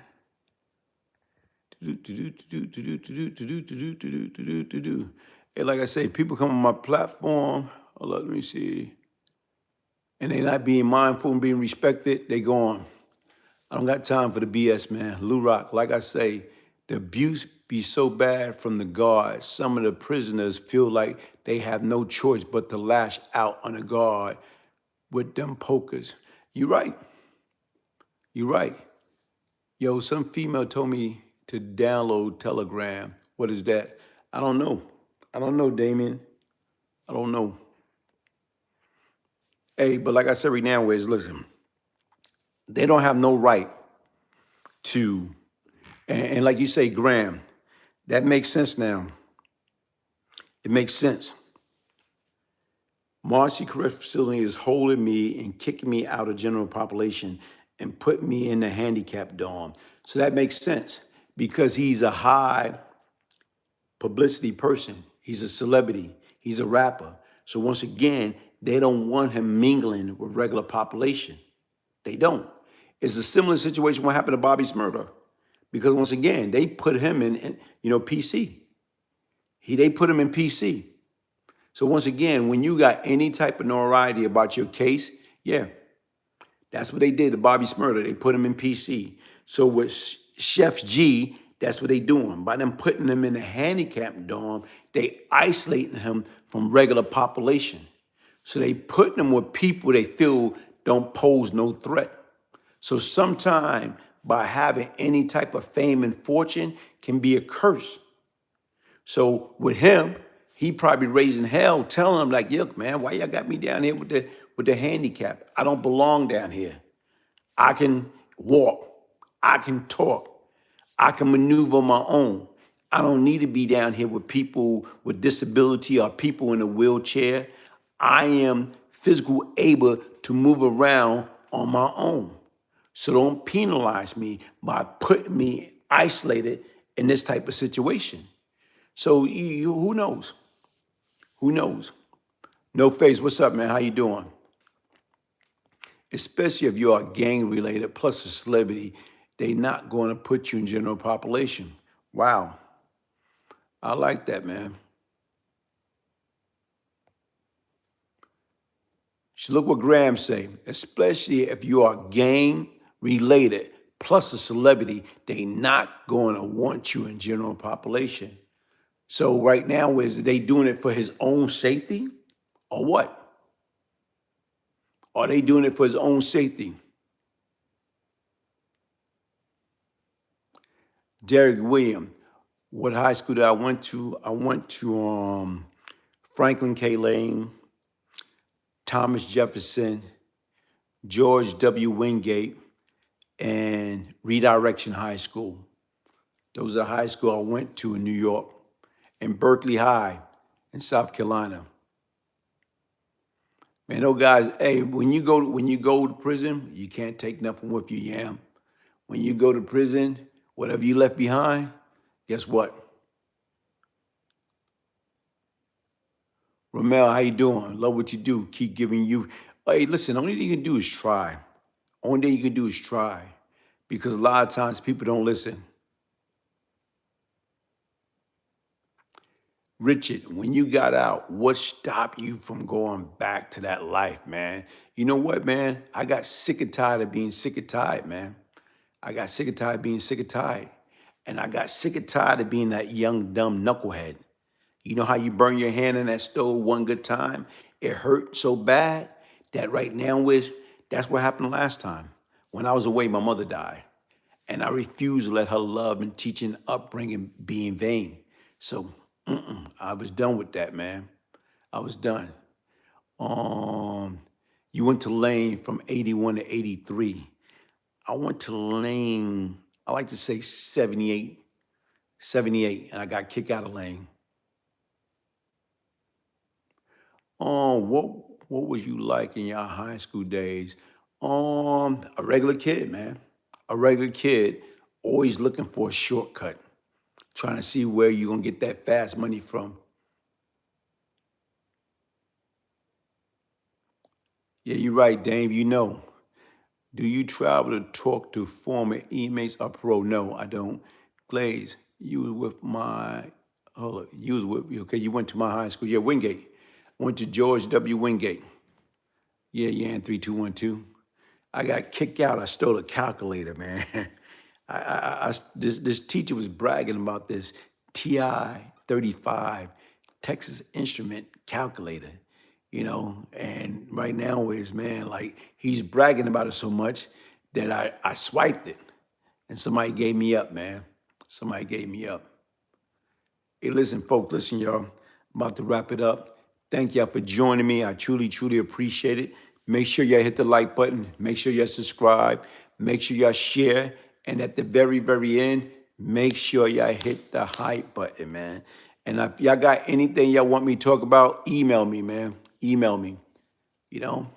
And like I say, people come on my platform. Hold up, let me see. And they not being mindful and being respected, they go on. I don't got time for the BS, man. Lou Rock, like I say, the abuse be so bad from the guards. Some of the prisoners feel like they have no choice but to lash out on the guard with them pokers. You're right. You're right. Yo, some female told me to download Telegram. What is that? I don't know. I don't know, Damien. I don't know. Hey, but like I said right now, is listen, they don't have no right to, and like you say, Graham, that makes sense now. It makes sense. Marcy Correctional Facility is holding me and kicking me out of general population and putting me in the handicap dorm. So that makes sense because he's a high publicity person. He's a celebrity. He's a rapper. So once again, they don't want him mingling with regular population. They don't. It's a similar situation what happened to Bobby Smurder. Because once again, they put him in PC. They put him in PC. So once again, when you got any type of notoriety about your case, yeah, that's what they did to Bobby Smurder. They put him in PC. So with Sheff G, that's what they doing. By them putting him in a handicap dorm, they isolating him from regular population. So they putting him with people they feel don't pose no threat. So sometime by having any type of fame and fortune can be a curse. So with him, he probably raising hell, telling him like, look, man, why y'all got me down here with the handicap? I don't belong down here. I can walk. I can talk. I can maneuver on my own. I don't need to be down here with people with disability or people in a wheelchair. I am physically able to move around on my own. So don't penalize me by putting me isolated in this type of situation. So who knows? Who knows? No Face, what's up, man? How you doing? Especially if you are gang related plus a celebrity, they not going to put you in general population. Wow. I like that, man. So look what Graham say, especially if you are gang related plus a celebrity, they not going to want you in general population. So right now, is they doing it for his own safety or what? Are they doing it for his own safety? Derek William, what high school did I went to? I went to Franklin K. Lane, Thomas Jefferson, George W. Wingate, and Redirection High School. Those are high school I went to in New York, and Berkeley High in South Carolina. Man, those guys, hey, when you go to prison, you can't take nothing with you, Yam. When you go to prison, whatever you left behind, guess what? Ramel, how you doing? Love what you do. Keep giving you. Hey, listen, only thing you can do is try. Only thing you can do is try. Because a lot of times people don't listen. Richard, when you got out, what stopped you from going back to that life, man? You know what, man? I got sick and tired of being sick and tired, man. I got sick and tired of being sick and tired. And I got sick and tired of being that young, dumb knucklehead. You know how you burn your hand in that stove one good time? It hurt so bad that right now that's what happened last time. When I was away, my mother died. And I refused to let her love and teaching upbringing be in vain. So I was done with that, man. I was done. You went to Lane from 81 to 83. I went to Lane, I like to say 78, and I got kicked out of Lane. Oh, what was you like in your high school days? A regular kid, man. A regular kid, always looking for a shortcut, trying to see where you're gonna get that fast money from. Yeah, you're right, Dave. You know. Do you travel to talk to former inmates or parole? No, I don't. Glaze, you was with my, hold up, you was with, okay, you went to my high school. Yeah, Wingate. Went to George W. Wingate. Yeah, in 3212. I got kicked out. I stole a calculator, man. This teacher was bragging about this TI 35 Texas Instrument calculator, and right now is, man, like he's bragging about it so much that I swiped it and somebody gave me up, man. Somebody gave me up. Hey, listen, folks, listen, y'all. I'm about to wrap it up. Thank y'all for joining me. I truly, truly appreciate it. Make sure y'all hit the like button. Make sure y'all subscribe. Make sure y'all share. And at the very, very end, make sure y'all hit the hype button, man. And if y'all got anything y'all want me to talk about, email me, man. Email me, you know?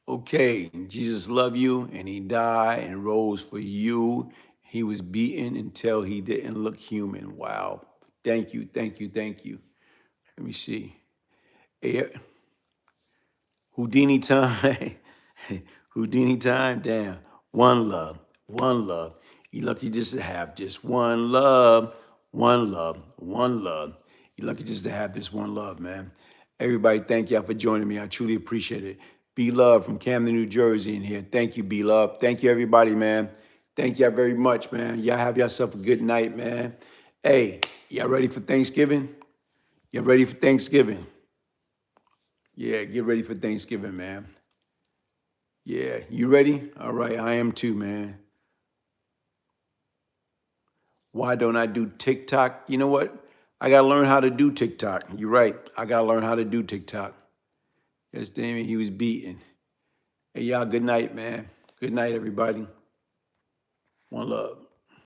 Okay, Jesus loved you and he died and rose for you. He was beaten until he didn't look human. Wow. Thank you, thank you, thank you. Let me see. Hey, Houdini time. Houdini time, damn. One love, one love. You lucky just to have just one love, one love, one love. You lucky just to have this one love, man. Everybody, thank y'all for joining me. I truly appreciate it. Be Love from Camden, New Jersey in here. Thank you, Be Love. Thank you, everybody, man. Thank y'all very much, man. Y'all have yourself a good night, man. Hey, y'all ready for Thanksgiving? Y'all ready for Thanksgiving? Yeah, get ready for Thanksgiving, man. Yeah, you ready? All right, I am too, man. Why don't I do TikTok? You know what? I gotta learn how to do TikTok. You're right. I gotta learn how to do TikTok. Yes, damn it, he was beaten. Hey, y'all, good night, man. Good night, everybody. One love.